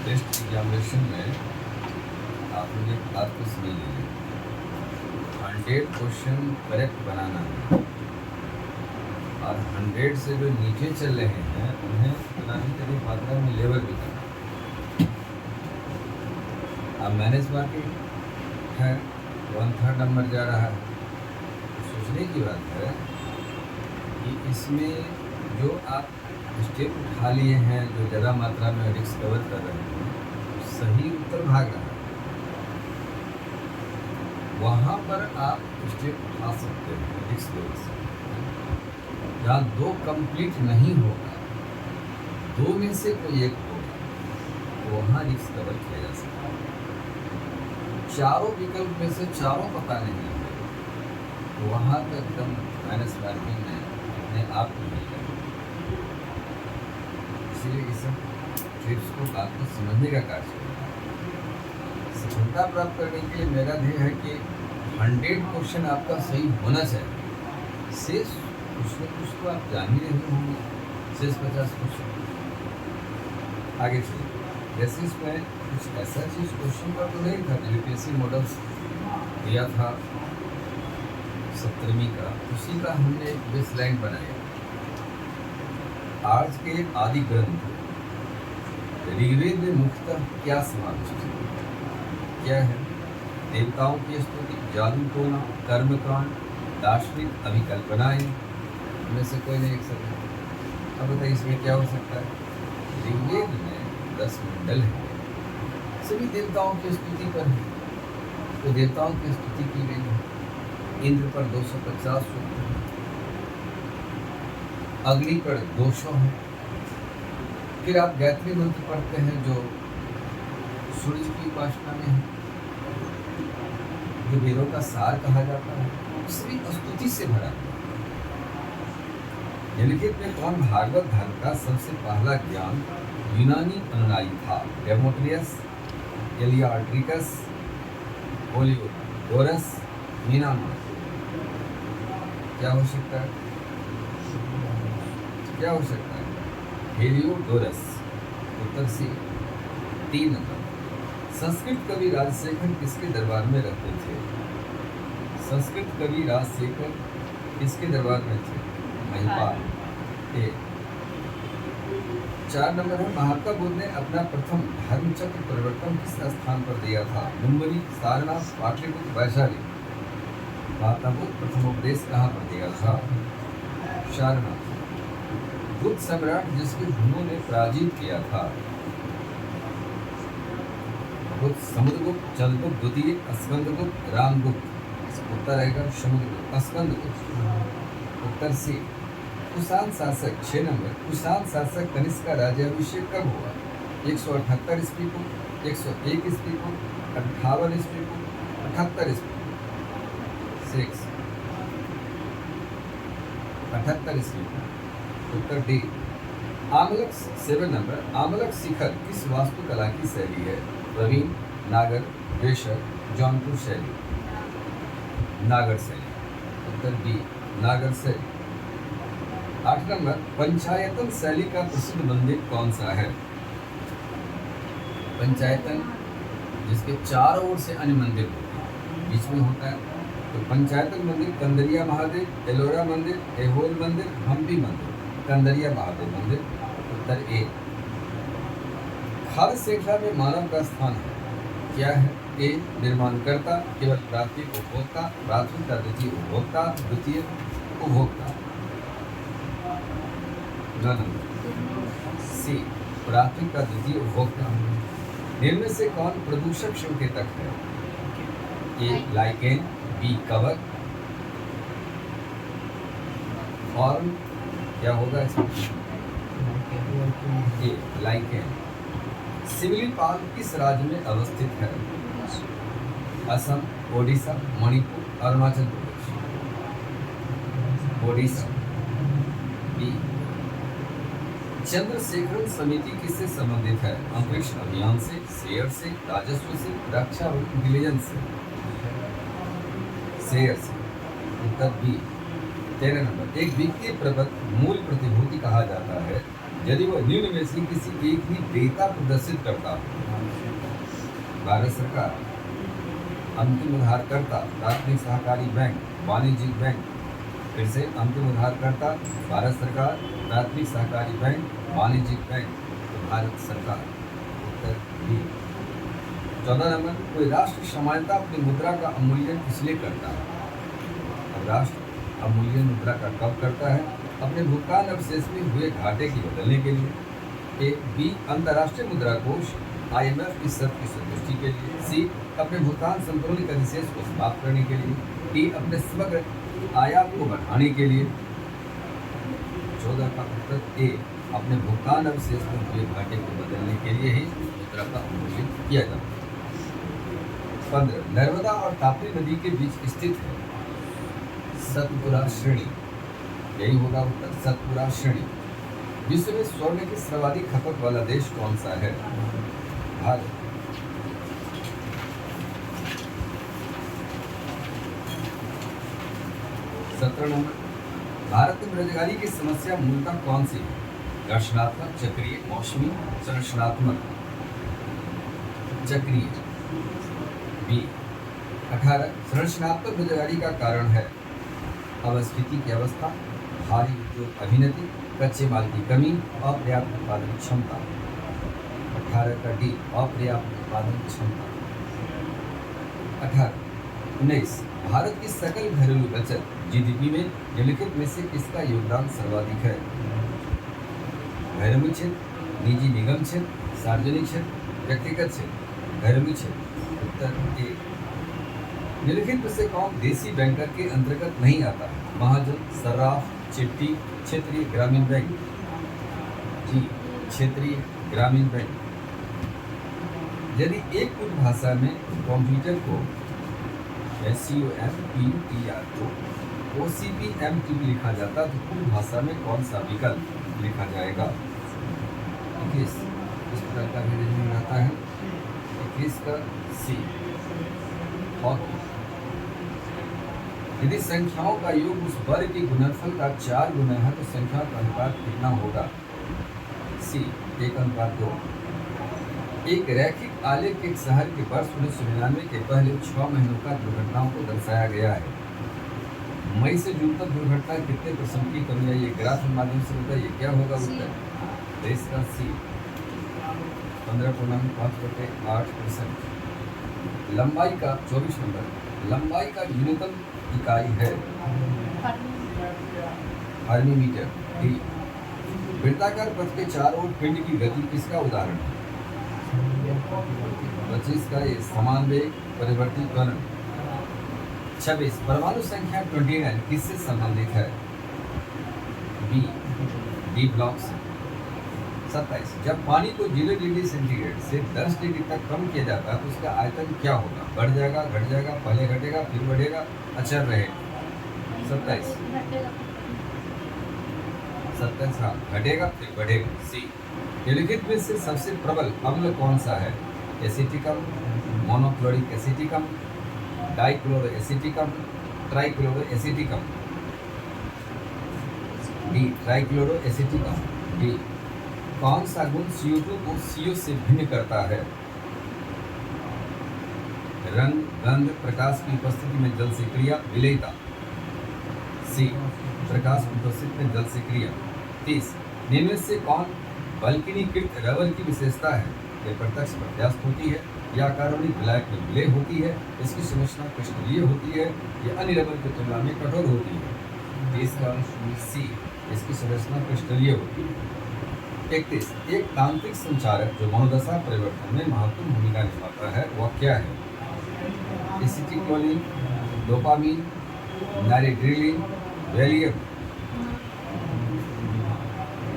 Test examination में आप लोग एक बात को समझ लीजिए, 100 क्वेश्चन करेक्ट बनाना है और 100 से जो नीचे चल रहे हैं उन्हें उतना ही कभी मात्रा में लेवल भी करना। अब मैनेज मार्केट है 1/3 नंबर जा रहा है। सोचने की बात है कि इसमें जो आप स्टेप उठा लिए हैं, जो ज़्यादा मात्रा में रिस्क कवर कर रहे हैं, सही उत्तर भाग रहा है, वहाँ पर आप स्टेप उठा सकते हैं रिस्क लेवल से। जहाँ 2 कंप्लीट नहीं होगा, 2 में से कोई एक होगा, तो वहाँ रिस्क कवर किया जा सकता है। चारों विकल्प में से चारों पता नहीं है, तो वहाँ तो एकदम माइनस मार्किंग में अपने आप को मिल जाएगा। इसलिए इस सब टिप्स को बात को समझने का कार्य है। सफलता प्राप्त करने के लिए मेरा ध्येय है कि 100 क्वेश्चन आपका सही होना चाहिए। शेष कुछ न कुछ तो आप जान ही रहे होंगे, शेष 50 क्वेश्चन आगे चलिए। जैसे इसमें कुछ ऐसा चीज़ क्वेश्चन का तो नहीं था, यूपीएससी मॉडल्स दिया था 17वीं का, उसी का हमने एक बेसलाइन बनाया। आज के आदि ग्रंथ ऋग्वेद में मुख्यतः क्या समाविष्ट है? क्या है? देवताओं की स्तुति, जादू टोना, कर्मकांड, दार्शनिक अभिकल्पनाएं, इनमें से कोई नहीं एक सकता। अब बताइए इसमें क्या हो सकता है? ऋग्वेद में 10 मंडल है, सभी देवताओं की स्तुति पर है, तो देवताओं की स्तुति की गई है। इंद्र पर 250 सूक्त है, अग्नि पर 200 है। फिर आप गायत्री मंत्र पढ़ते हैं जो सूर्य की उपासना में है, जो वेदों का सार कहा जाता है, सभी स्तुति से भरा है। निम्नलिखित में कौन भागवत धर्म का सबसे पहला ज्ञान यूनानी अनुयायी था? डेमोक्रियस, एलियाड्रिकस, पोलियोडोरस, मीनामस। क्या हो सकता है? क्या हो सकता है? हेलियोडोरस। उत्तर सी। 3 नंबर। संस्कृत कवि राजशेखर किसके दरबार में रहते थे? संस्कृत कवि राजशेखर किसके दरबार में थे? महिपाल। 4 नंबर है, महात्मा बुद्ध ने अपना प्रथम धर्मचक्र परिवर्तन किस स्थान पर दिया था? मुंबई, सारनाथ, पाटलिपुत्र, वैशाली। महात्मा बुद्ध प्रथम उपदेश कहाँ पर दिया था? सारनाथ। गुप्त सम्राट जिसके हुनों ने पराजित किया था? गुप्त, समुद्रगुप्त, चंद्रगुप्त द्वितीय, स्कंदगुप्त, रामगुप्त। उत्तर रहेगा समुद्रगुप्त, स्कंदगुप्त। उत्तर सी। कुषाण शासक 6 नंबर, कुषाण शासक कनिष्क का राज्याभिषेक कब हुआ? 178 ईस्वी को, 101 ईस्वी को, 58 ईस्वी को, 78 ईस्वी को। 6 78 ईस्वी को। उत्तर डी। आमलक 7 नंबर, आमलक शिखर किस वास्तुकला की शैली है? प्रवीण, नागर, वेशर, जौनपुर शैली। नागर शैली। उत्तर बी, नागर शैली। 8 नंबर, पंचायतन शैली का प्रसिद्ध मंदिर कौन सा है? पंचायतन जिसके चारों ओर से अन्य मंदिर होते हैं, बीच में होता है, तो पंचायतन मंदिर कंदरिया महादेव, एलोरा मंदिर, एहोल मंदिर, हम्पी मंदिर। कंदरिया महादेव मंदिर। उत्तर ए। खाद्य श्रृंखला में मानव का स्थान है, क्या है? ए, निर्माणकर्ता, केवल प्राथमिक उपभोक्ता, प्राथमिक का द्वितीय उपभोक्ता, द्वितीय उपभोक्ता। 9 नंबर सी, प्राथमिक का द्वितीय उपभोक्ता। निम्न से कौन प्रदूषक संकेतक है? ए, लाइकेन, बी, कवक, फॉर्म। क्या होगा इसमें? ए, लाइकेन। सिमलीपाल किस राज्य में अवस्थित है? असम, ओडिशा, मणिपुर, अरुणाचल प्रदेश। ओडिशा। बी। चंद्रशेखरन समिति किससे संबंधित है? अंतरिक्ष अभियान से, शेयर से, राजस्व से, रक्षा विजिलेंस से। शेयर से। उत्तर बी। 13 नंबर, एक वित्तीय प्रपत्र मूल प्रतिभूति कहा जाता है? यदि वह निम्न में से किसी एक ही देयता प्रदर्शित करता हो। भारत सरकार, अंतिम उधारकर्ता प्राथमिक सहकारी बैंक, वाणिज्यिक बैंक। फिर से अंतिम उधारकर्ता भारत सरकार, प्राथमिक सहकारी बैंक, वाणिज्यिक बैंक। तो भारत सरकार उत्तर बी। 14 नंबर, कोई राष्ट्र सामान्यतः अपनी मुद्रा का अवमूल्यन इसलिए करता है। अब राष्ट्र अवमूल्यन मुद्रा का कब करता है? अपने भुगतान अवशेष में हुए घाटे की बदलने के लिए। ए बी, अंतर्राष्ट्रीय मुद्रा कोष IMF की शर्त की संतुष्टि के लिए। सी, अपने भुगतान संतुलन के अधिशेष को समाप्त करने के लिए। डी, अपने समग्र आयात को बढ़ाने के लिए। 14 का उत्तर ए, अपने भुगतान अवशेष में हुए घाटे को बदलने के लिए ही मुद्रा का अवमूल्यन किया जाता है। 15, नर्मदा और ताप्ती नदी के बीच स्थित है सतपुरा श्रेणी। यही होगा उत्तर, सतपुरा श्रेणी। विश्व में स्वर्ण की सर्वाधिक खपत वाला देश कौन सा है? भारत। 17 नंबर, भारत में बेरोजगारी की समस्या मूलतः कौन सी है? घर्षणात्मक, चक्रीय, मौसमी, संरचनात्मक। चक्रीय। बी। 18, संरचनात्मक बेरोजगारी का कारण है अवस्थिति की अवस्था, भारी उद्योग अभिनति, कच्चे माल की कमी, अपर्याप्त उत्पादन क्षमता। 18 का डी, अपर्याप्त उत्पादन क्षमता। 18, 19, भारत की सकल घरेलू बचत GDP में निम्नलिखित में से किसका योगदान सर्वाधिक है? घरेलू क्षेत्र, निजी निगम क्षेत्र, सार्वजनिक क्षेत्र, व्यक्तिगत क्षेत्र। घरेलू क्षेत्र उत्तर ए। निम्नलिखित में से कौन देसी बैंकर के अंतर्गत नहीं आता है? महाजन, सर्राफ, चिट्ठी, क्षेत्रीय ग्रामीण बैंक। जी, क्षेत्रीय ग्रामीण बैंक। यदि एक कुछ भाषा में कंप्यूटर को COMPUTR को OCPMT लिखा जाता तो कुल भाषा में कौन सा विकल्प लिखा जाएगा? 21 इस प्रकार का भी रीजनिंग आता है। 21 का सी, हॉकी। यदि संख्याओं का योग उस वर्ग के गुणनफल का 4 गुना है तो संख्या का अनुपात कितना होगा? सी, 1:2। एक रैखिक आलेख एक शहर के वर्ष 1999 के पहले 6 महीनों का दुर्घटनाओं को दर्शाया गया है। मई से जून तक दुर्घटना कितने % की कमी आई? ये ग्राफ के माध्यम से बताइए क्या होगा उत्तर? तो इसका सी, 15.5/8%। लंबाई का 24 नंबर, लंबाई का न्यूनतम इकाई है हर्मीमीटर। डी, वृत्ताकार पथ के चारों ओर पिंड की गति किसका उदाहरण है? 25 का ये समान वेग परिवर्तित त्वरण। 26, परमाणु संख्या 29 किससे संबंधित है? बी, डी ब्लॉक से। 27, जब पानी को 0 डिग्री सेंटीग्रेड से 10 डिग्री तक कम किया जाता है तो उसका आयतन क्या होगा? बढ़ जाएगा, घट जाएगा, पहले घटेगा फिर बढ़ेगा, अचर रहेगा? 27 हाँ, घटेगा फिर बढ़ेगा। सी, निम्नलिखित में से सबसे प्रबल अम्ल कौन सा है? एसिटिकम, मोनोक्लोरिक एसिटिकम, डाइक्लोरो एसिटिकम, ट्राइक्लोरो एसिटिकम। डी, ट्राइक्लोरो एसिटिकम। डी, कौन सा गुण CO2 को CO से भिन्न करता है? रंग, गंध, प्रकाश की उपस्थिति में जल से क्रिया, विलेयता। सी, प्रकाश की उपस्थिति में जल से क्रिया। 30, निम्न से कौन बल्कनीकृत रबर की विशेषता है? यह प्रत्यक्ष प्रत्यास्थ होती है या कार्बनिक विलायक में विलय होती है, इसकी संरचना क्रिस्टलीय होती है या अन्य रबर की तुलना में कठोर होती है? 30 का सी, इसकी संरचना क्रिस्टलीय होती है। 31, एक तांत्रिक संचारक जो मनोदशा परिवर्तन में महत्वपूर्ण भूमिका निभाता है वह क्या है? एसिटिकोलिन, डोपामीन, नॉरएड्रेनालिन, वैलियम,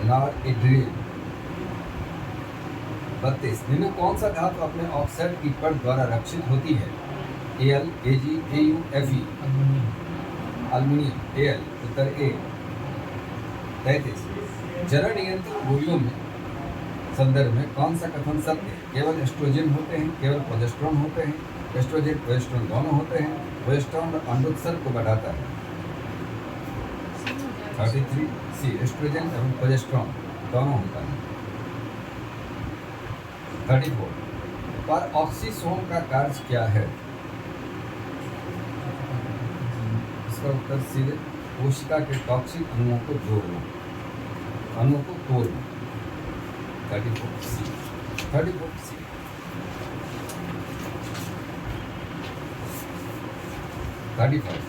नॉरएड्रेनालिन। 32, निम्न कौन सा धातु अपने ऑक्साइड की कण द्वारा रक्षित होती है? Al, Ag, Au, Fe। Aluminium, Al उत्तर ए। 33, जरा नियंत्रित गोलियों में संदर्भ में कौन सा कथन सत्य है? केवल एस्ट्रोजन होते हैं, केवल प्रोजेस्टेरोन होते हैं, एस्ट्रोजन प्रोजेस्टेरोन दोनों होते हैं, प्रोजेस्टेरोन अंडोत्सर्ग को बढ़ाता है। 33 सी, एस्ट्रोजन एवं प्रोजेस्टेरोन दोनों होता है। 34 पर ऑक्सीसोम का कार्य क्या है? इसका उत्तर सीधे कोशिका के टॉक्सिक अणुओं को जोड़ना, अणुओं को तोड़ना। 34 सी। 35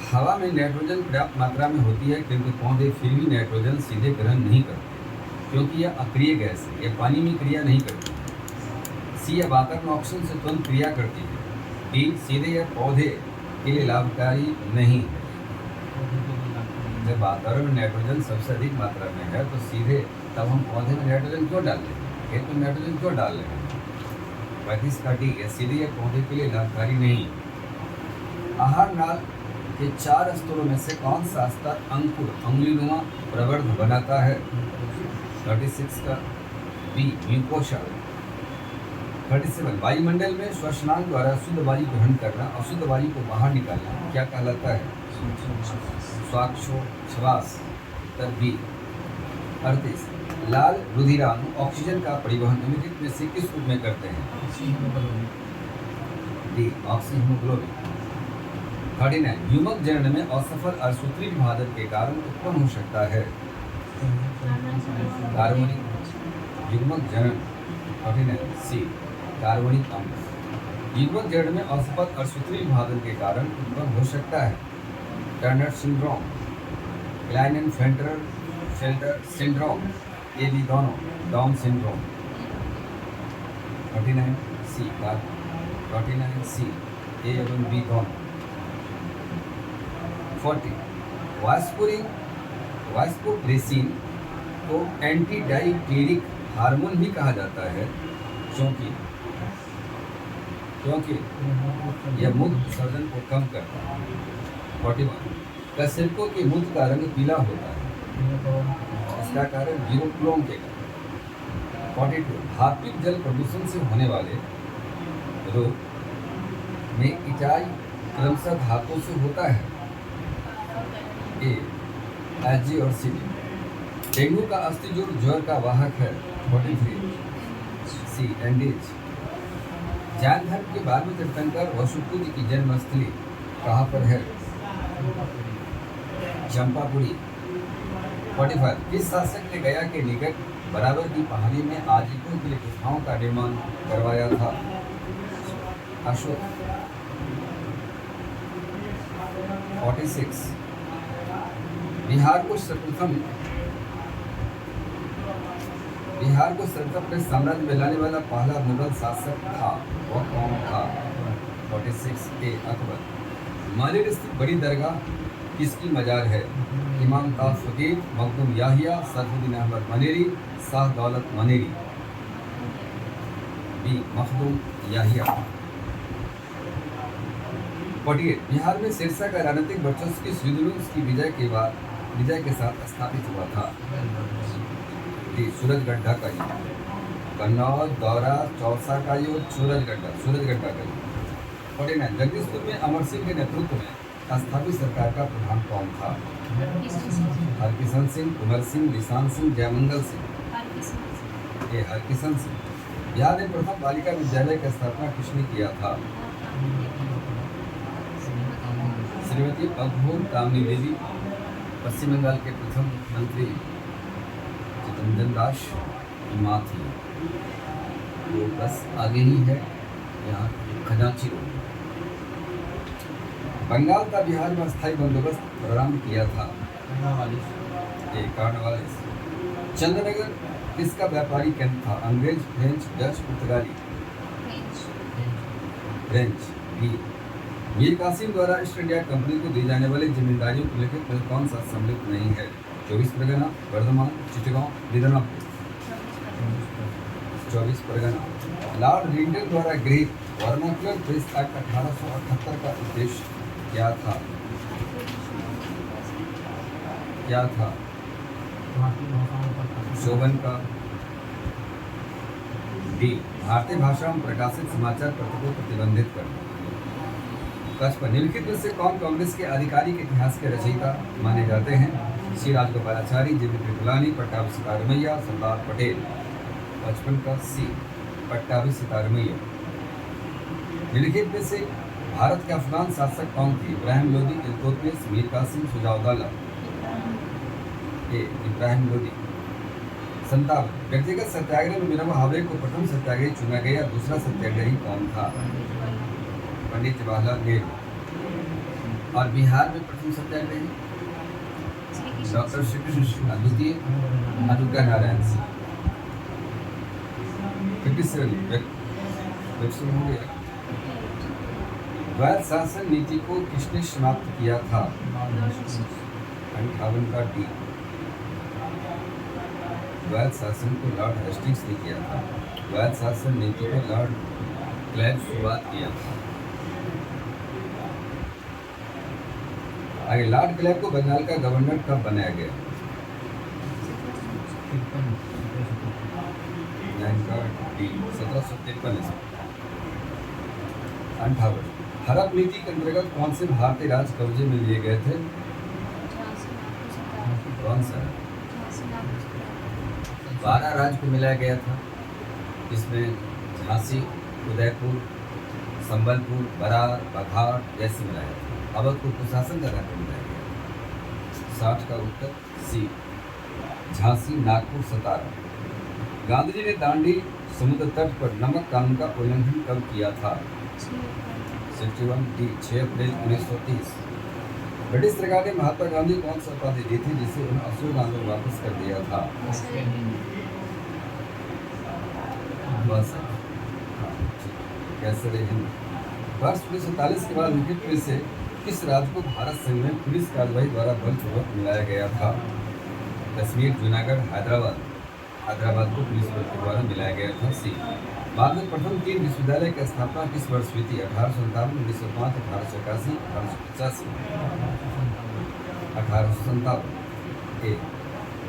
हवा में नाइट्रोजन पर्याप्त मात्रा में होती है, किंतु पौधे फिर भी नाइट्रोजन सीधे ग्रहण नहीं करते क्योंकि यह अक्रिय गैस है, यह पानी में क्रिया नहीं करती। सी, यह वातावरण ऑक्सीजन से तुरंत क्रिया करती है। डी, सीधे यह पौधे के लिए लाभकारी नहीं है। जब वातावरण में नाइट्रोजन सबसे अधिक मात्रा में है तो सीधे तब हम पौधे में नाइट्रोजन क्यों डाल रहे हैं, खेत में नाइट्रोजन क्यों डाल रहे हैं? 35 का डी, यह सीधे यह पौधे के लिए लाभकारी नहीं। आहार नाल के 4 स्तरों में से कौन सा स्तर अंकुर अंगुलीनुमा प्रवर्ध बनाता है? 36 का बी, म्यूकोसा। 37 वायुमंडल में श्वसनांग द्वारा शुद्ध वायु ग्रहण करना, अशुद्ध वायु को बाहर निकालना क्या कहलाता है? श्वासोच्छ्वास। उत्तर बी। 38 लाल रुधिराणु ऑक्सीजन का परिवहन निम्नलिखित में से किस रूप में करते हैं? D, oxyhaemoglobin. 39 युग्मक जनन में असफल अर्धसूत्री विभाजन के कारण उत्पन्न हो सकता है कार्बनिक युग्मक जनन। 39 सी, कार्बनिक अम्ल। युग्मक जनन में असफल अर्धसूत्री विभाजन के कारण उत्पन्न हो सकता है टर्नर सिंड्रोम, क्लाइनेन-फेल्टर सिंड्रोम, ये भी दोनों, डाउन सिंड्रोम। 39 सी, 39 सी, ए एवं बी दोनों। 40 वास्पोप्रेसिन को एंटी डाइक्लेरिक हार्मोन भी कहा जाता है क्योंकि यह मूत्र विसर्जन को कम करता है। 41 कशेरुकों के मूत्र का रंग पीला होता है, इसका कारण यूरोक्लोम के कारण। 42 धात्विक जल प्रदूषण से होने वाले रोग में इचाई क्रमशः धातुओं से होता है। ए, एजी और सी। डेंगू का अस्थिजोड़ ज्वर का वाहक है। 43 सी, एंडीज। जैन धर्म के 12वें तीर्थंकर वसुपूज की जन्मस्थली कहाँ पर है? चंपापुरी। 45 किस शासक ने गया के निकट बराबर की पहाड़ी में आजीविकों के लिए गुफाओं का निर्माण करवाया था? अशोक। 46 बिहार को सर्वप्रथम अपने साम्राज्य में लाने वाला पहला मुगल शासक था, वह कौन था? 46 के अकबर। मालिर स्थित बड़ी दरगाह किसकी मजार है? इमाम ताजुद्दीन, मखदूम याहिया, सरफुद्दीन अहमद मनेरी, शाह दौलत मनेरी। बी, मखदूम याहिया। 48 बिहार में सिरसा का राजनीतिक वर्चस्व किस युद्धयुद्ध की विजय के साथ स्थापित हुआ था? डी, सूरजगढ़ का युद्ध। कन्नौज, दौरा, चौसा का युद्ध, सूरजगढ़ का युद्ध। 49 जगदीशपुर में अमर सिंह के नेतृत्व में स्थापित सरकार का प्रधान कौन था? हरकिशन सिंह, कुंवर सिंह, निशान सिंह, जयमंगल सिंह। ये हरकिशन सिंह। बिहार में प्रथम बालिका विद्यालय की स्थापना किसने किया था? श्रीमती अघोर कामनी देवी। पश्चिम बंगाल के प्रथम मुख्यमंत्री चितरंजन दास की माँ थी। वो बस आगे ही है, यहाँ खजांची रोड। बंगाल का बिहार में अस्थायी बंदोबस्त प्रारंभ किया था कार्नवालिस। चंद्रनगर किसका व्यापारी केंद्र था? अंग्रेज, फ्रेंच, डच, पुर्तगाली। फ्रेंच। बी, मीर कासिम द्वारा ईस्ट इंडिया कंपनी को दी जाने वाली जिम्मेदारियों को लेकर में कौन सा सम्मिलित नहीं है? 24 परगना, वर्धमान, चिटगांव, मिदनापुर। 24 परगना। लॉर्ड रिंडल द्वारा गृहीत वर्नाक्युलर प्रेस एक्ट 1878 का उद्देश्य क्या था? शोभन का। डी, भारतीय भाषा में प्रकाशित समाचार पत्र को प्रतिबंधित करना। 55 निम्नलिखित में से कौन कांग्रेस के आधिकारिक इतिहास के रचयिता माने जाते हैं? श्री राजगोपालाचारी, जेबी कृपलानी, पट्टाभी सितारमैया, सरदार पटेल। 55 का सी, पट्टाभी सितारमैया। निम्नलिखित में से भारत के अफगान शासक कौन थे? इब्राहिम लोदी, इल्तुतमिश, मीर कासिम, शुजाउद्दौला। इब्राहिम लोदी। 57 व्यक्तिगत सत्याग्रह में विनोबा भावे को प्रथम सत्याग्रही चुना गया, दूसरा सत्याग्रही कौन था? पंडित जवाहरलाल नेहरू। और बिहार में प्रथम सत्याग्रही डॉक्टर श्री कृष्ण, द्वितीय अतुल्य नारायण सिंह। 57 हो गया। वैध शासन नीति को किसने समाप्त किया था? 58 का डी, वैध शासन को लॉर्ड हेस्टिंग्स ने किया था। वैध शासन नीति को लॉर्ड क्लैव शुरुआत किया था। आगे, लॉर्ड क्लैव को बंगाल का गवर्नर कब बनाया गया? 1753। 58 हड़प नीति के अंतर्गत कौन से भारतीय राज्य कब्जे में लिए गए थे? कौन सा? 12 राज्य को मिलाया गया था, इसमें झांसी, उदयपुर, संबलपुर, बरार, बघाट जैसे मिलाया था। अवध को प्रशासन का राज्य मिलाया गया। 60 का उत्तर सी, झांसी, नागपुर, सतारा। गांधी जी ने दांडी समुद्र तट पर नमक कानून का उल्लंघन कब किया था? 61 डी, 6 अप्रैल 1930। ब्रिटिश सरकार ने महात्मा गांधी को कौन सा उपाधि दी थी जिसे उन्हें अशोक आंदोलन वापस कर दिया था? बस कैसे रहे हिंद। वर्ष 1947 के बाद निम्नलिखित में से किस राज्य को भारत संघ में पुलिस कार्रवाई द्वारा बलपूर्वक मिलाया गया था? कश्मीर, जूनागढ़, हैदराबाद को पुलिस बल के द्वारा मिलाया गया था। सी, बाद में प्रथम तीन विश्वविद्यालय की स्थापना किस वर्ष हुई थी? 1857, 1905, 1881, 1885। 1857।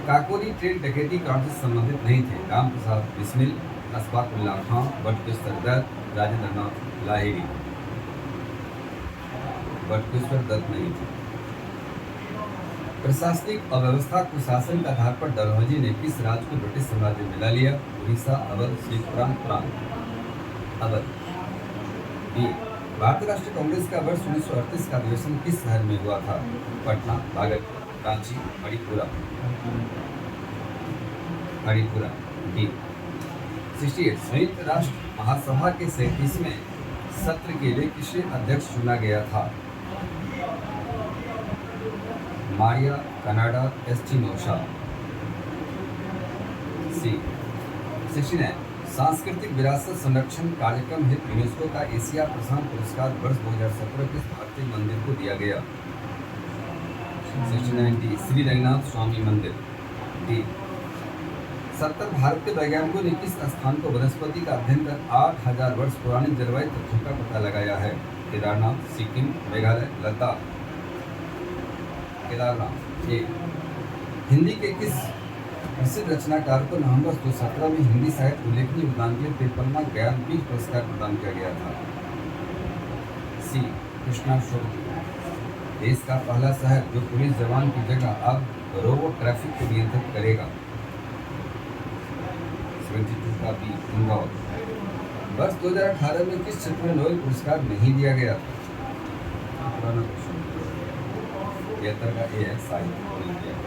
काकोरी ट्रेन डकैती कांड से संबंधित नहीं थे। राम प्रसाद बिस्मिल, अशफाक उल्लाह खां, बटुकेश्वर दत्त, राजेंद्र नाथ लाहिड़ी। बटुकेश्वर दत्त नहीं थे। प्रशासनिक अव्यवस्था को शासन के आधार पर डलहौजी ने किस राज्य को ब्रिटिश साम्राज्य में मिला लिया? उड़ीसा, अवध, श्रीपुराण, प्रांत। अवध। बी, भारतीय राष्ट्रीय कांग्रेस का वर्ष 1938 का अधिवेशन किस शहर में हुआ था? पटना, भागलपुर, रांची, मणिपुरा। डी। 68 संयुक्त राष्ट्र महासभा के 37वें सत्र के लिए किसे अध्यक्ष चुना गया था? मारिया कनाडा एस्टिनोशा। सी। 69 सांस्कृतिक विरासत संरक्षण कार्यक्रम हेतु यूनेस्को का एशिया प्रशांत पुरस्कार वर्ष 2017 किस भारतीय मंदिर को दिया गया? 69 डी, श्री रंगनाथ स्वामी मंदिर। डी। 70 भारतीय वैज्ञानिकों ने किस स्थान को वनस्पति का अध्ययन कर 8000 वर्ष पुरानी जलवायु तथ्यों का पता लगाया है? केदारनाथ, सिक्किम, मेघालय, लद्दाख। केदारनाथ। ए। हिंदी के किस प्रसिद्ध रचनाकार को नवंबर 2017 में हिंदी साहित्य उल्लेखनीय योगदान के लिए तिरपनवां ज्ञानपीठ पुरस्कार प्रदान किया गया था? सी। कृष्णा शोध। देश का पहला शहर जो पुलिस जवान की जगह अब रोबोट ट्रैफिक को नियंत्रित करेगा? 72 का बी, इंदौर। वर्ष 2018 में किस क्षेत्र में नोबेल पुरस्कार नहीं दिया गया था? 73 का ए है, साहित्य नहीं दिया गया।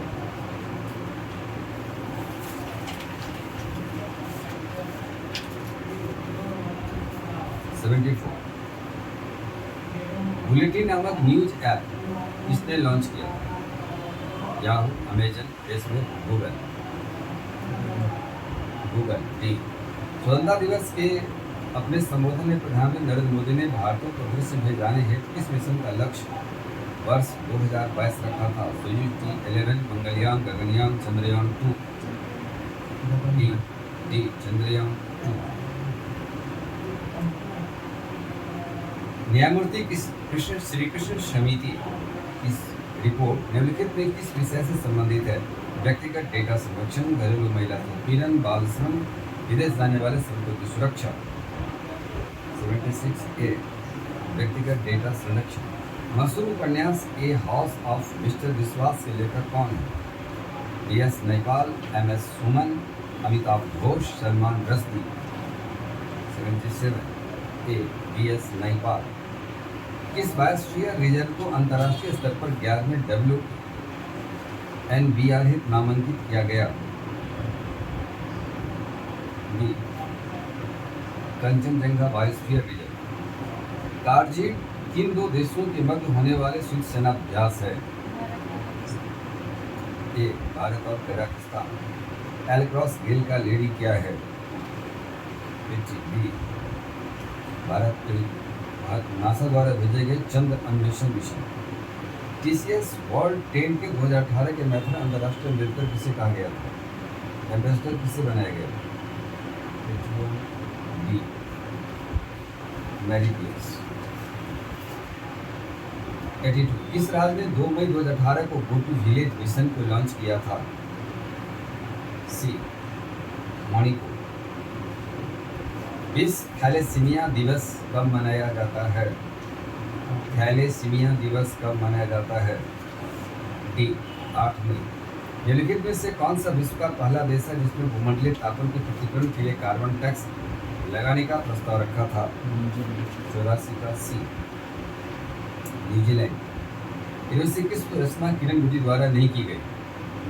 बुलेटिन नामक न्यूज ऐप किसने लॉन्च किया? Yahoo, Amazon, Facebook, Google. D. स्वतंत्रता दिवस के अपने संबोधन में प्रधानमंत्री नरेंद्र मोदी ने भारतीयों को दृश्य भेजाने हेतु किस मिशन का लक्ष्य वर्ष 2022 रखा था? Soyuz T11, Mangalyaan, Gaganyaan, Chandrayaan 2। D, Chandrayaan 2। न्यायमूर्ति कृष्ण श्री कृष्ण समिति इस रिपोर्ट निम्नलिखित में किस विषय से संबंधित है? व्यक्तिगत डेटा संरक्षण, घरेलू महिला उत्पीड़न, बाल श्रम, विदेश जाने वाले श्रमिकों की सुरक्षा। 76 ए। व्यक्तिगत डेटा संरक्षण। मशहूर उपन्यास ए हाउस ऑफ मिस्टर विश्वास के लेखक कौन है? DS नैपाल, MS सुमन, अमिताभ घोष, सलमान रश्दी। 77 ए DS नैपाल। किस बायोस्फीयर रीजन को अंतर्राष्ट्रीय स्तर पर 11वें WNBR हित नामांकित किया गया? B Kanchenjunga biosphere region. Kargil किन दो देशों के मध्य होने वाले युद्ध सेनाभ्यास है? ए भारत और कजाकिस्तान। एलक्रॉस गेल का लेडी क्या है? बी भारत नासा द्वारा भेजे गए चंद्र अन्वेषण मिशन। TCS वर्ल्ड 10 के 2018 के मैथन अंतर्राष्ट्रीय एम्बेसडर किसे कहा गया था? एम्बेसडर किसे बनाया गया? B Mary place. 82 किस राज्य ने 2 मई 2018 को गो टू विलेज मिशन को लॉन्च किया था? सी मणिपुर। विश्व थैलेसीमिया दिवस कब मनाया जाता है? थैलेसीमिया दिवस कब मनाया जाता है? डी 8 मई। निम्नलिखित में से कौन सा विश्व का पहला देश है जिसने भूमंडलीय तापन के पृथक्करण के लिए कार्बन टैक्स लगाने का प्रस्ताव रखा था? 84 का सी न्यूजीलैंड। इनमें से किस रचना किरण बेदी द्वारा नहीं की गई?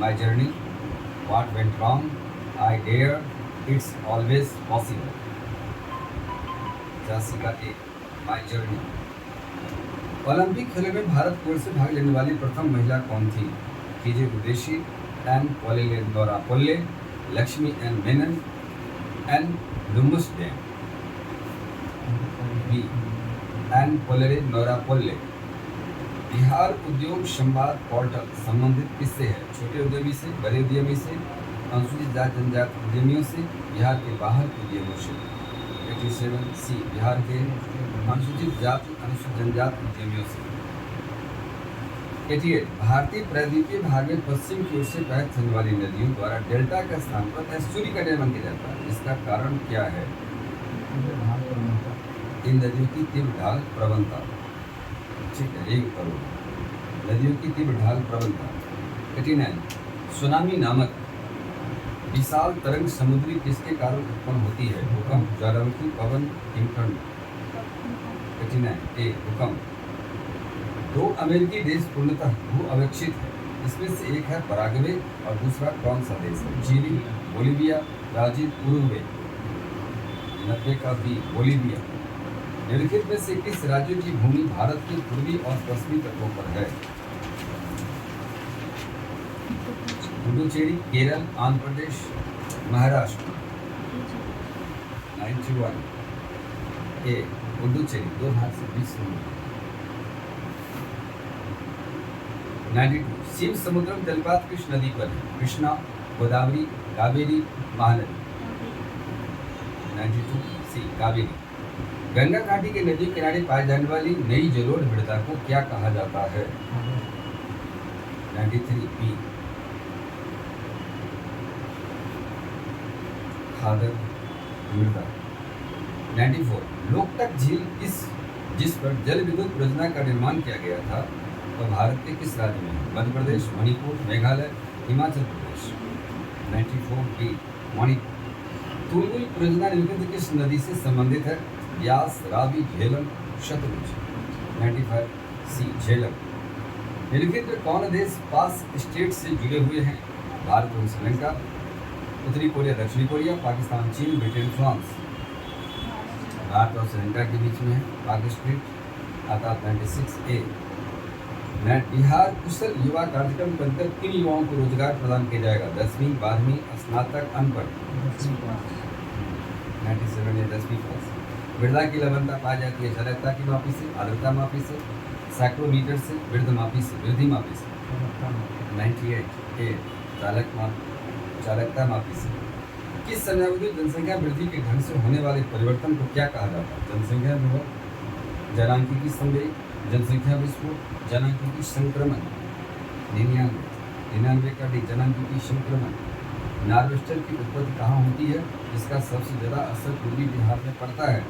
My journey, what went wrong, I dare, it's always possible. 85 का ए माई जर्नी। ओलंपिक खेलों में भारत की ओर से भाग लेने वाली प्रथम महिला कौन थी? KJ उदेशी, N Polile पोल्ले, Lakshmi N Menon, N Lumsden. B N पोलेरे नोरा पोल्ले। बिहार उद्योग संवाद पोर्टल संबंधित किससे है? छोटे उद्यमी से, बड़े उद्यमी से, अनुसूचित जाति जनजाति उद्यमियों से, बिहार के बाहर के उद्यमियों से। 87 सी बिहार के अनुसूचित जाति अनुसूचित जनजाति उद्यमियों से। 88 भारतीय प्रायद्वीपीय भाग में पश्चिम की ओर से बहत होने वाली नदियों द्वारा डेल्टा का स्थान पर एस्चुरी का निर्माण किया जाता है। इसका कारण क्या है? इन नदियों की तीव्र ढाल प्रवणता। ठीक है, एक करोड़ नदियों की तीव्र ढाल प्रवणता। 89 सुनामी नामक विशाल तरंग समुद्री किसके कारण उत्पन्न होती है? भूकंप, ज्वालामुखी, पवन, हिमखंड। 89 ए भूकंप। 2 अमेरिकी देश पूर्णतः भू अवेक्षित है। इसमें से एक है पराग्वे और दूसरा कौन सा देश है? Chilli, Bolivia, Brazil, Uruguay. 90 का बी बोलीविया। निम्नलिखित में से किस राज्य की भूमि भारत के पूर्वी और पश्चिमी तटों पर है? पुडुचेरी, केरल, आंध्र प्रदेश, महाराष्ट्र। 91 ए पुडुचेरी 2 भाग से 20 समुद्र। 92 शिव समुद्रम जलपात किस नदी पर है? कृष्णा, गोदावरी, कावेरी, महानदी। 92 सी कावेरी। गंगा घाटी के नदी किनारे पाए जाने वाली नई जलोढ़ मृदा को क्या कहा जाता है? 93 बी खादर मृदा। 94 लोकटक झील जिस पर जल विद्युत परियोजना का निर्माण किया गया था वह भारत के किस राज्य में है? मध्य प्रदेश, मणिपुर, मेघालय, हिमाचल प्रदेश। 94 बी मणिपुर। तुलगुल परियोजना निम्नलिखित किस नदी से संबंधित है? व्यास, रावी, झेलम, शतरुंज। 95 सी झेलम। निम्नलिखित में कौन देश पास स्टेट से जुड़े हुए हैं? भारत और श्रीलंका, उत्तरी कोरिया, दक्षिणी कोरिया, पाकिस्तान, चीन, ब्रिटेन, फ्रांस। भारत और श्रीलंका के बीच में है पाक स्टेट। आता 96 ए बिहार कुशल युवा कार्यक्रम के अंतर्गत किन युवाओं को रोजगार प्रदान किया जाएगा? 10वीं, 12वीं, स्नातक, अनपढ़। 97 या 10वीं पास। मृदा की लवणता पाई जाती है जलता की मापी से, आर्द्रता मापी से, सैक्रोमीटर से, वृद्धि मापी से। 98 ए चालकता मापी से। किस समयावधि जनसंख्या वृद्धि के ढंग से होने वाले परिवर्तन को क्या कहा जाता है? जनसंख्या विभव, जनांकीय संवेग, जनसंख्या विस्फोट, जनांकीय संक्रमण। 99 का डी जनांकीय संक्रमण। नार्वेस्टर की उत्पत्ति कहाँ होती है? जिसका सबसे ज़्यादा असर पूर्वी बिहार में पड़ता है।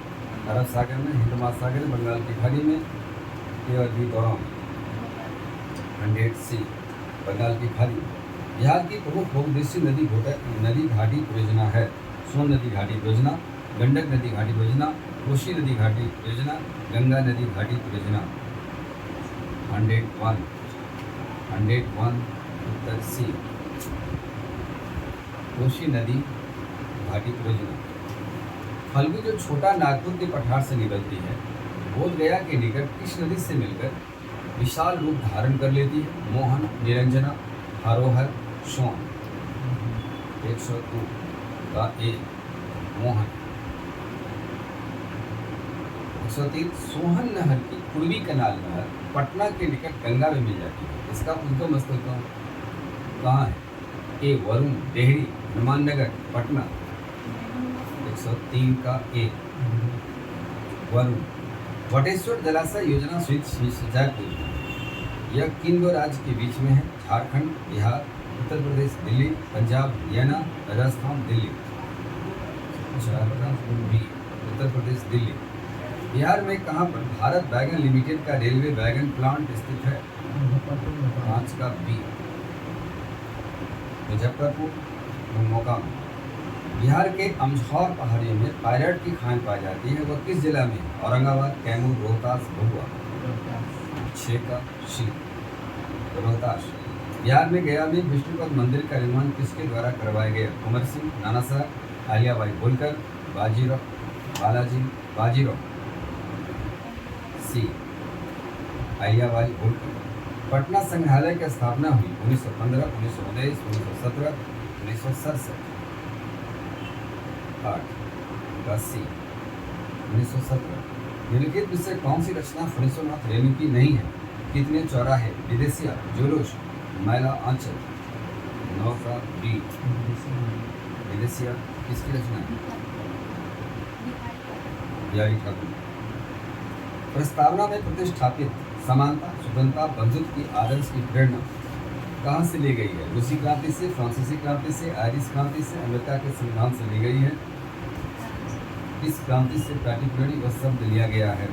अरब सागर में, हिंद महासागर में, बंगाल की खाड़ी में, ए और बी दोनों में। 100C बंगाल की खाड़ी में। बिहार की प्रमुख बहुउद्देशीय नदी घाटी परियोजना है सोन नदी घाटी परियोजना, गंडक नदी घाटी परियोजना, कोसी नदी घाटी परियोजना, गंगा नदी घाटी परियोजना। 101 उत्तर सी कोसी नदी घाटी परियोजना। फल्गु जो छोटा नागपुर के पठार से निकलती है, बोध गया के निकट किस नदी से मिलकर विशाल रूप धारण कर लेती है? मोहन, निरंजना, हरोहर, सोन। 102 का ए मोहन। 103 सोहन नहर की पूर्वी कनाल नहर पटना के निकट गंगा में मिल जाती है। इसका उद्गम स्थल कहाँ है? ए वरुण, डेहरी, हनुमान नगर, पटना। 103 का ए वरुण। वटेश्वर जलाशय योजना सिंचाई परियोजना यह किन दो राज्य के बीच में है? झारखंड, बिहार, उत्तर प्रदेश, दिल्ली, पंजाब, हरियाणा, राजस्थान, दिल्ली। झारखंड, उत्तर प्रदेश, दिल्ली। बिहार में कहाँ पर भारत वैगन लिमिटेड का रेलवे वैगन प्लांट स्थित है? 5 का बी मुजफ्फरपुर, मोकामा। बिहार के अमझौर पहाड़ियों में पायरेट की खान पाई जाती है, वह किस जिला में? औरंगाबाद, कैमूर, रोहतास, भभुआ। 6 का सी रोहतास। बिहार में गया में विष्णुपद मंदिर का निर्माण किसके द्वारा करवाया गया? कुंवर सिंह, नाना साहब, आलियाबाई होलकर, बाजीराव। सी आलियाबाई होलकर। पटना संग्रहालय की स्थापना हुई 1915, 1919, 1917, 1967। 8 का सी 1917। निम्नलिखित में से कौन सी रचना फणीश्वरनाथ रेणु की नहीं है? कितने चौराहे, विदेशिया, जुलूस, मैला आंचल। 9 का बी विदेशिया किसकी रचना है? बिहारी ठाकुर। प्रस्तावना में प्रतिष्ठापित समानता, स्वतंत्रता, बंधुत्व की आदर्श की प्रेरणा कहाँ से ली गई है? रूसी क्रांति से, फ्रांसीसी क्रांति से, आयरिश क्रांति से, अमेरिका के संविधान से ली गई है। इस क्रांति से पार्टिकुलरली वह शब्द लिया गया है?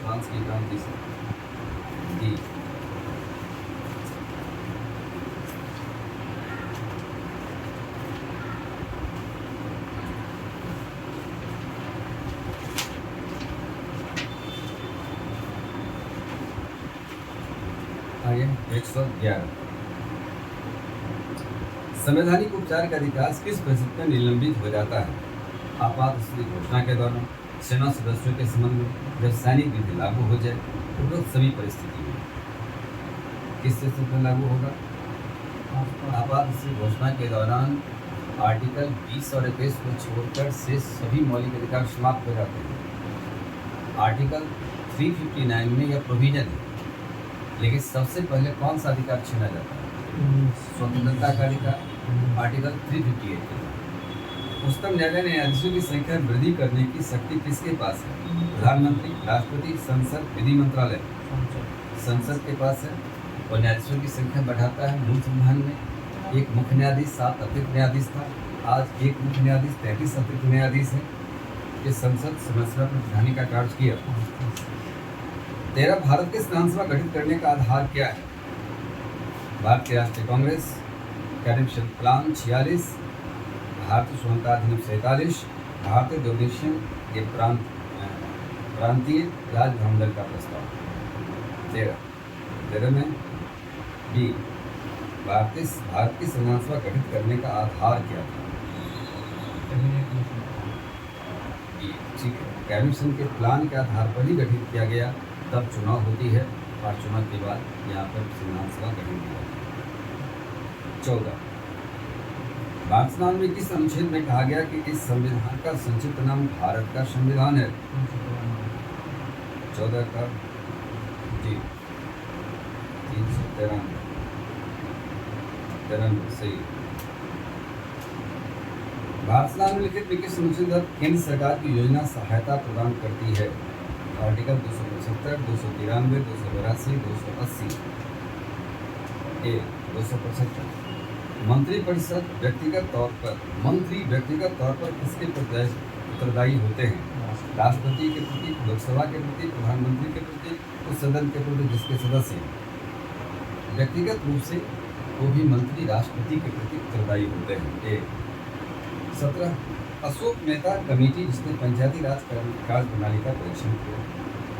फ्रांस की क्रांति से। डी आगे 111। संवैधानिक उपचार का अधिकार किस परिस्थिति में निलंबित हो जाता है? आपात स्थिति घोषणा के दौरान, सेना सदस्यों के संबंध में, जब सैनिक विधि लागू हो जाए, उपरोक्त सभी परिस्थिति में। किस स्थिति में लागू होगा? आपात स्थिति घोषणा के दौरान आर्टिकल 20 और 21 को छोड़कर से सभी मौलिक अधिकार समाप्त हो जाते हैं। आर्टिकल 359 में यह प्रोविजन है, लेकिन सबसे पहले कौन सा अधिकार छीना जाता है? स्वतंत्रता का अधिकार। आर्टिकल 358 के उच्चतम न्यायालय ने न्यायाधीशों की संख्या वृद्धि करने की शक्ति किसके पास है? प्रधानमंत्री, राष्ट्रपति, संसद, विधि मंत्रालय। संसद के पास है और न्यायाधीशों की संख्या बढ़ाता है। मूल संविधान में एक मुख्य न्यायाधीश, 7 अतिरिक्त न्यायाधीश था। आज एक मुख्य न्यायाधीश, 33 अतिरिक्त न्यायाधीश है। ये संसद समस्या पर प्रधानी का कार्य किया। 13 भारत के संविधान सभा गठित करने का आधार क्या है? भारतीय राष्ट्रीय कांग्रेस, कैबिनेट प्लान 46, भारतीय स्वतंत्रता अधिनियम 47, भारतीय डोनेशन के प्रांतीय राजभवन का प्रस्ताव। 13 में बी भारत की संविधान सभा गठित करने का आधार क्या था? ठीक है, कैबिनेट के प्लान के आधार पर ही गठित किया गया। तब चुनाव होती है और चुनाव के बाद यहाँ पर संविधान सभा गठित की जाती है। 14 भारत संविधान में किस अनुच्छेद में कहा गया कि इस संविधान का संक्षिप्त नाम भारत का संविधान है? 14 का जी 393 सही। भारत संविधान में लिखित किस अनुच्छेद तहत केंद्र सरकार की योजना सहायता प्रदान करती है? आर्टिकल 275, 293, 282, 280। 275 मंत्री परिषद व्यक्तिगत तौर पर किसके उत्तरदायी होते हैं? राष्ट्रपति के प्रति, लोकसभा के प्रति, प्रधानमंत्री के प्रति, उस सदन के प्रति जिसके सदस्य हैं। व्यक्तिगत रूप से वो भी मंत्री राष्ट्रपति के प्रति उत्तरदायी होते हैं। 17 अशोक मेहता कमेटी जिसने पंचायती राज कार्य प्रणाली का परीक्षण किया।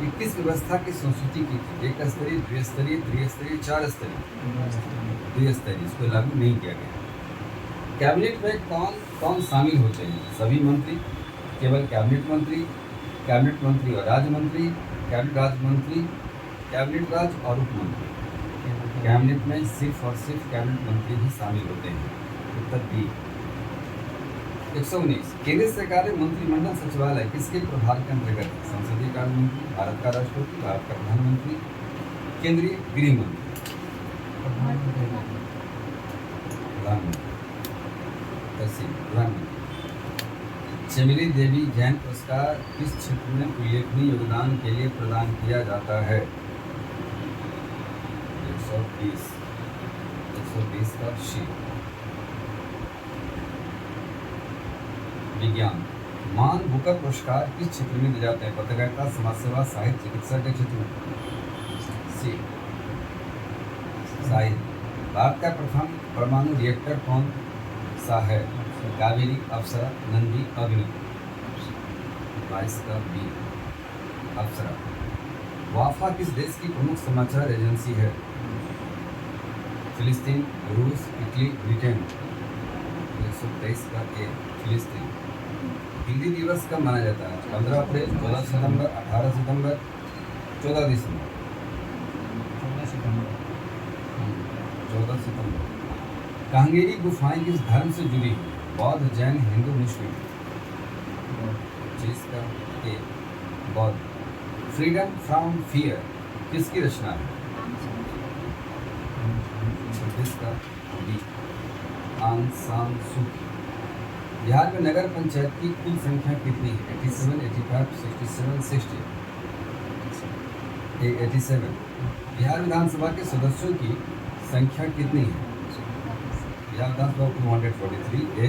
21 व्यवस्था की संस्कृति की थी, एक स्तरीय, द्विस्तरीय, त्रिस्तरीय, 4 स्तरीय, द्विस्तरीय, इसको लागू नहीं किया गया। कैबिनेट में कौन कौन शामिल होते हैं? सभी मंत्री, केवल कैबिनेट मंत्री और राज्य मंत्री, कैबिनेट राज्य मंत्री, कैबिनेट राज्य और उप मंत्री। कैबिनेट में सिर्फ और सिर्फ कैबिनेट मंत्री ही शामिल होते हैं। उत्तर बी। 119 केंद्र सरकार में मंत्रिमंडल सचिवालय किसके प्रभार के अंतर्गत है? संसदीय कार्य मंत्री, भारत का राष्ट्रपति, भारत का प्रधानमंत्री, केंद्रीय गृह मंत्री, प्रधानमंत्री। चमेली देवी जैन पुरस्कार किस क्षेत्र में उल्लेखनीय योगदान के लिए प्रदान किया जाता है? 120 का शी। विज्ञान। मान बुकर पुरस्कार किस क्षेत्र में दिए जाते हैं? पत्रकारिता, समाज सेवा, साहित्य, चिकित्सा के क्षेत्र में। सी साहित्य। भारत का प्रथम परमाणु रिएक्टर कौन सा है? कावेरी, अप्सरा, नंदी, अग्नि। 22 का बी अप्सरा। वाफा किस देश की प्रमुख समाचार एजेंसी है? फिलिस्तीन, रूस, इटली, ब्रिटेन। 123 का ए फिलिस्तीन। हिंदी दिवस कब मनाया जाता है? 15 अप्रैल, 14 सितंबर, 18 सितंबर, 14 दिसंबर। 14 सितंबर। कांगेरी गुफाएं किस धर्म से जुड़ी हुई? बौद्ध, जैन, हिंदू, मुस्लिम। 25 का ए बौद्ध। फ्रीडम फ्रॉम फियर किसकी रचना है? 26 का बी आंग सान सू की। बिहार में नगर पंचायत की कुल संख्या कितनी है? 87, 85, 67, 60। 87। बिहार विधानसभा के सदस्यों की संख्या कितनी है? बिहार विधानसभा 243। ए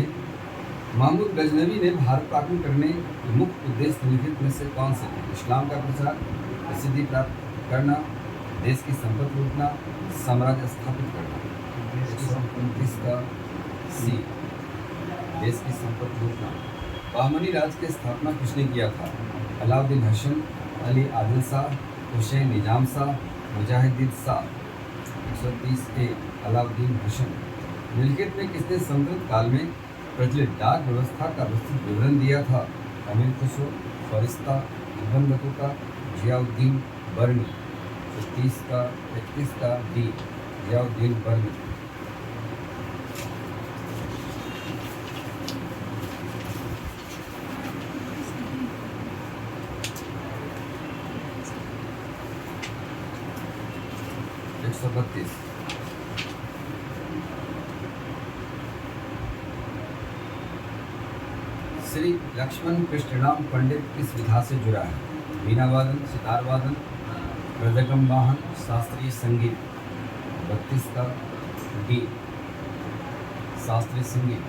महमूद गजनवी ने भारत को आक्रमण करने के मुख्य उद्देश्य निम्नलिखित में से कौन से? इस्लाम का प्रचार, प्रसिद्धि प्राप्त करना, देश की संपत्ति लूटना, साम्राज्य स्थापित करना। 129 का सी देश की संपत्ति लूटना। बहमनी राज्य की स्थापना किसने किया था? अलाउद्दीन हसन, अली आदिल शाह, हुसैन निजाम शाह, मुजाहिदीन शाह। 130 ए अलाउद्दीन हसन। निम्नलिखित में किसने सल्तनत काल में प्रचलित डाक व्यवस्था का विस्तृत विवरण दिया था? अमीर खुसरो, फरिश्ता, इब्न बतूता, जियाउद्दीन बर्नी। 31 का डी जियाउद्दीन बर्नी। श्री लक्ष्मण कृष्णराम पंडित किस विधा से जुड़ा है? वीणा वादन, सितार वादन, मृदंगम वाहन, शास्त्रीय संगीत। 32 का डी शास्त्रीय संगीत।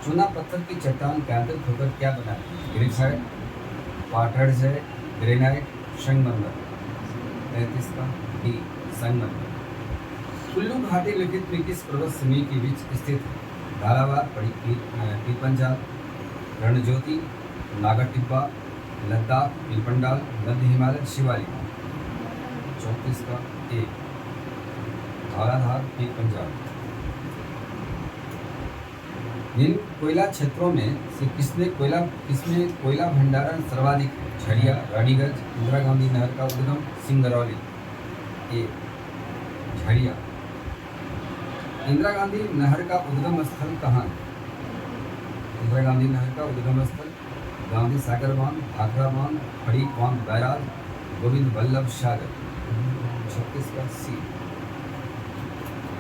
चूना पत्थर की चट्टान केंद्रित होकर क्या बना है? ग्रेफाइट, क्वार्ट्ज, ग्रेनाइट, संगमरमर। 33 का डी संगमरमर। कुल्लू घाटी लिखित में किस पर्वत समूह के बीच स्थित है? झालावाड़, पीपंजाल, रणज्योति, नागा टिब्बा, लद्दाख, पीलपंडाल, मध्य हिमालय, शिवालिक। 34 का ए धौलाधार, पीलपंजाल। निम्न कोयला क्षेत्रों में से किसमें कोयला भंडारण सर्वाधिक है? झरिया, रानीगंज, इंदिरा गांधी नहर का उद्गम, सिंगरौली। ए झरिया। इंदिरा गांधी नहर का उद्गम स्थल कहाँ है? इंदिरा गांधी नहर का उद्गम स्थल गांधी सागर बांध, भाखड़ा बांध, फड़ी बांध बैराज, गोविंद वल्लभ सागर। 36 का सी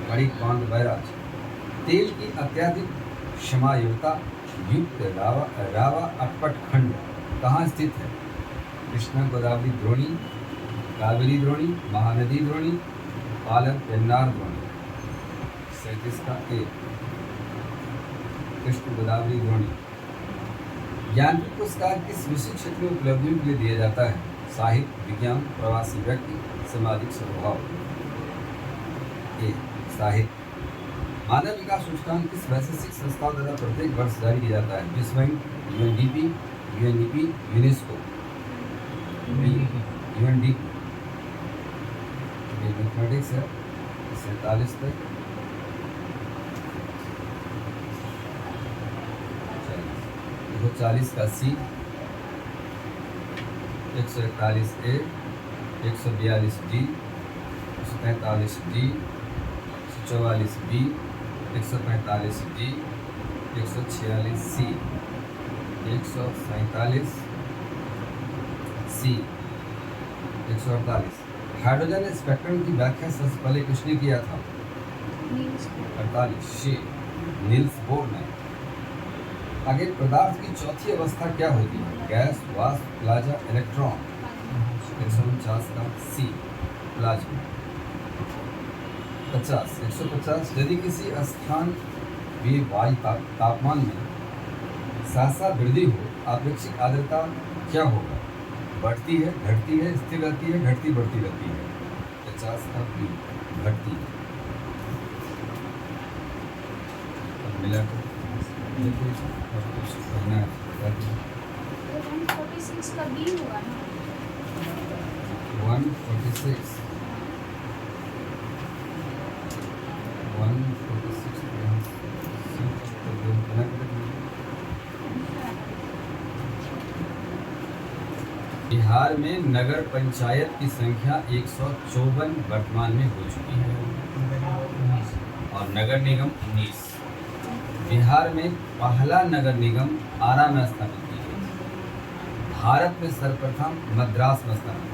फड़ी बांध बैराज। तेल की अत्यधिक क्षमायोग्यता युक्त रावा अटपट खंड कहाँ स्थित है? कृष्णा गोदावरी द्रोणी, कावेरी द्रोणी, महानदी द्रोणी, पालक पेन्नार द्रोणी। 37 का ए कृष्ण गोदावरी द्रोणी। ज्ञानपीठ पुरस्कार किस विशिष्ट क्षेत्र में उपलब्धियों के लिए दिया जाता है? साहित्य, विज्ञान, प्रवासी व्यक्ति, सामाजिक स्वभाव। ए साहित्य। मानव विकास सूचकांक किस वैश्विक संस्थाओं द्वारा प्रत्येक वर्ष जारी किया जाता है? विश्व bank, UNDP, UNEP, UNESCO. UNDP. Mathematics है 47 तक। 40 का सी, 141 ए, 142 डी, 143 डी, 144 बी, 145 डी, 146 सी, 147 सी, 148। हाइड्रोजन स्पेक्ट्रम की व्याख्या सबसे पहले किसने किया था? 48 से नील्स बोर ने। आगे पदार्थ की चौथी अवस्था क्या होती है? गैस, वाष्प, प्लाज्मा, इलेक्ट्रॉन। 149 का सी प्लाज्मा। 150 यदि किसी स्थान में वायु तापमान में सासा वृद्धि हो, अपेक्षित आर्द्रता क्या होगा? बढ़ती है, घटती है, स्थिर रहती है, घटती बढ़ती रहती है। 50 का बी घटती है। मिला तो 146 का बी हुआ ना। 146 बिहार में नगर पंचायत की संख्या 154 वर्तमान में हो चुकी है और नगर निगम 19। बिहार में पहला नगर निगम आरा में स्थापित की गई। भारत में सर्वप्रथम मद्रास में स्थापित